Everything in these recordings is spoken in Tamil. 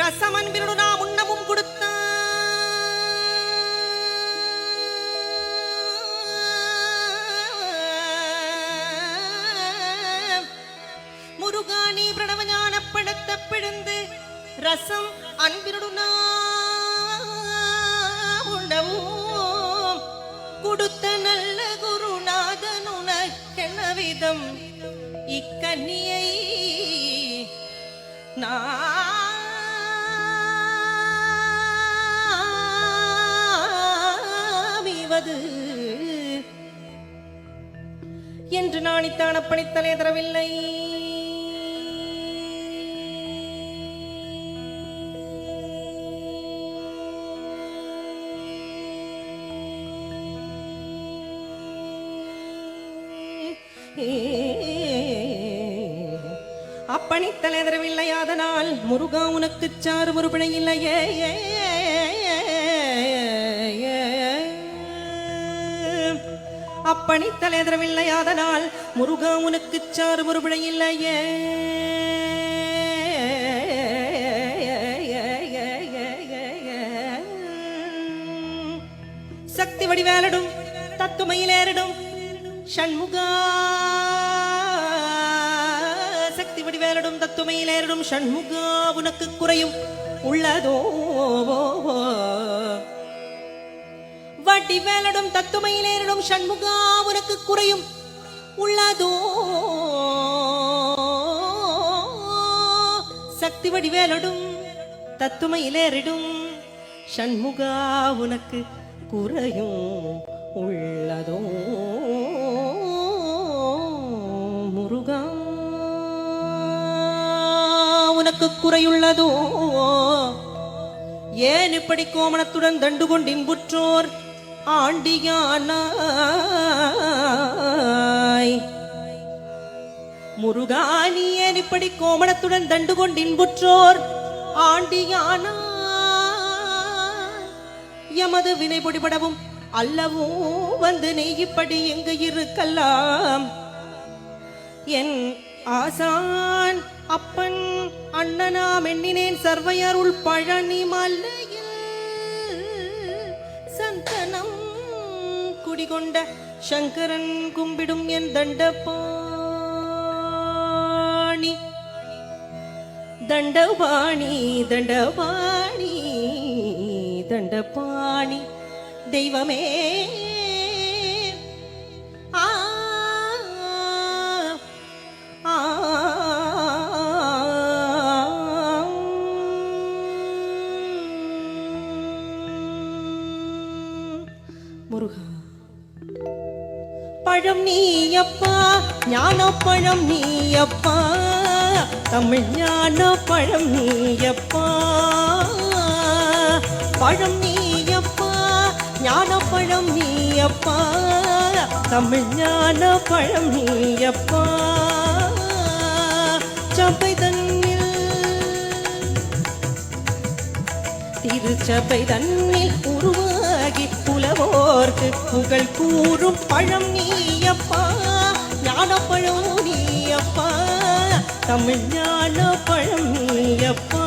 ரசமன் விருடு நாம் உண்ணவும் கொடுத்த முருகானி பிரணவ ஞானப்படுத்த பிழந்து ரசம் அன்பிருடு நாம் உண்டவும் கொடுத்த நல்ல குருநாதன் உனக்கென விதம் இக்கன்னியை நாமிவது என்று நாணித்தான் அப்பணித்தலே தரவில்லை. அப்பணித்தல் எதரவில்லை. அதனால் முருகா உனக்கு சாறு ஒரு பிழை இல்லையே. அப்பணித்தல் எதரவில்லை. அதனால் முருகா உனக்கு சாறு ஒரு பிழை இல்லையே. சக்தி வடிவேலடும் தத்துமையிலேறிடும் ஷண்முகா. சக்தி வடிவேலடும் தத்துமையிலேறிடும் ஷண்முகா உனக்கு குறையும் உள்ளதோ. வடிவேலடும் தத்துமையிலேறிடும் ஷண்முகா உனக்கு குறையும் உள்ளதோ. சக்தி வடிவேலடும் தத்துமையிலேறிடும் ஷண்முகா உனக்கு குறையும் உள்ளதோ. முருகா உனக்கு குறையுள்ளதோ. ஏன் இப்படி கோமணத்துடன் தண்டு கொண்டு இன்புற்றோர் ஆண்டியானாய். முருகா நீ ஏன் இப்படி கோமணத்துடன் தண்டு கொண்டு இன்புற்றோர் ஆண்டியானாய். எமது வினை பொடிபடவும் அல்லவோ வந்து நீ இப்படி எங்கு இருக்கலாம். என் ஆசான் அப்பன் அண்ணனாம் எண்ணினேன் சர்வையருள் பழனி மலையில் சந்தனம் குடிகொண்ட சங்கரன் கும்பிடும் என் தண்டபாணி. தண்டபாணி தண்டபாணி தண்டபாணி தெய்வமே. முருகா பழம் நீயப்பா ஞான பழம் நீயப்பா தமிழ் ஞான பழம் நீயப்பா. பழம் நீயப்பா ஞான பழம் நீயப்பா தமிழ் ஞான பழம் நீயப்பா. சபை தன்னில் திருச்சபை தன்னில் உருவாகி புலவோர்க்கு புகழ் கூறும் பழம் நீயப்பா. ஞான பழம் நீயப்பா தமிழ் ஞான பழம் நீயப்பா.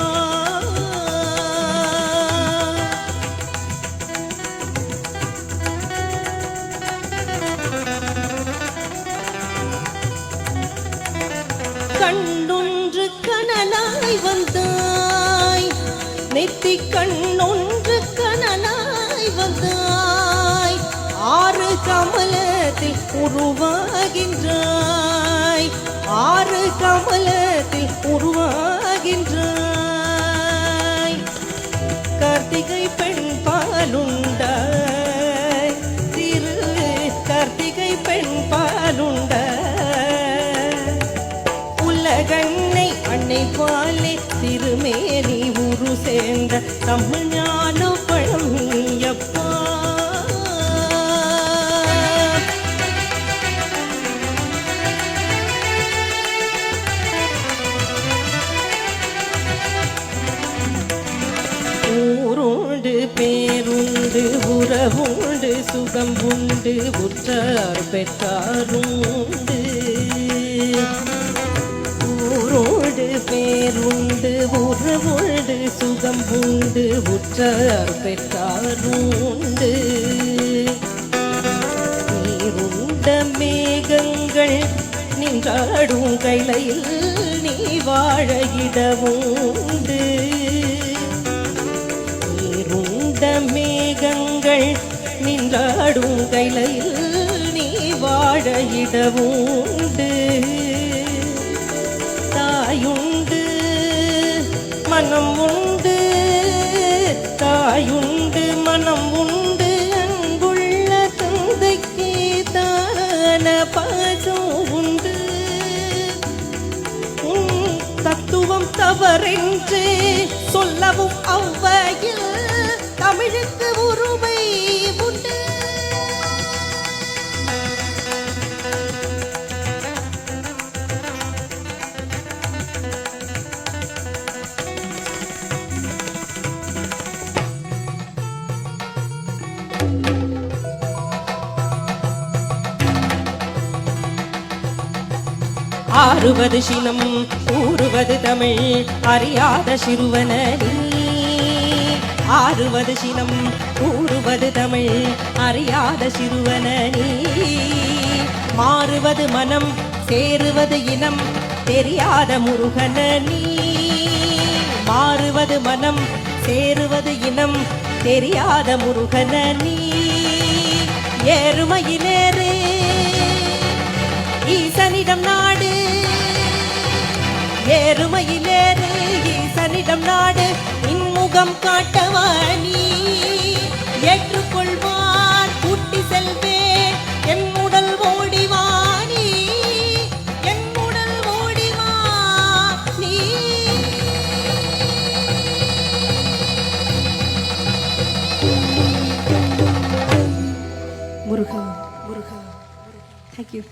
கண்ணொன்று கனலாய் வந்தாய் நெத்தி கண்ணொன்று கனலாய் வந்தாய். ஆறு கமலத்தில் உருவாகின்றாய். ஆறு கமலத்தில் உருவாகின்றாய். கார்த்திகை பெண் பாலுண்டாய். திரு கார்த்திகை பெண் பாலுண்டாய். உலகன்னை அன்னை பாலே திருமேனி உரு சேர்ந்த தமிழ் ஞான பழம் நீயப்பா. ஊருண்டு பேருண்டு உறவுண்டு சுகம் உண்டு உற்றார் பெற்றாருண்டு. ஊரோடு பேருண்டு உறவுண்டு சுகம் உண்டு உற்றார் பெற்றார் உண்டு நீருண்ட மேகங்கள் நின்றாடும் கைலையில் நீ வாழ இடவுண்டு நீருண்ட மேகங்கள் நின்றாடும் கைலையில் நீ வாழ இடவுண்டு தாயுண்டு மனம் உண்டு தாயுண்டு மனம் உண்டு அன்புள்ள தந்தைக்கு தான பாசம் உண்டு தத்துவம் தவறென்று சொல்லவும் அவ்வையில் தமிழுக்கு உரிமை உண்டு ஆறுவது சினம் கூறுவது தமிழ் அறியாத சிறுவனி ஆறுவது சினம் கூறுவது தமிழ் அறியாத சிறுவனி மாறுவது மனம் சேருவது இனம் தெரியாத முருகனி மாறுவது மனம் சேருவது இனம் தெரியாத முருகனி ஏறுமையிலேறு ஈசனிடம் நாடு ஏறுமையிலேறு ஈசனிடம் நாடு இன்முகம் காட்டவானி ஏற்றுக்கொள்வான் கூட்டி செல்வேன் என் உடல் ஓடிவானி என் உடல் ஓடிவா நீ முருகா முருகா. Thank you.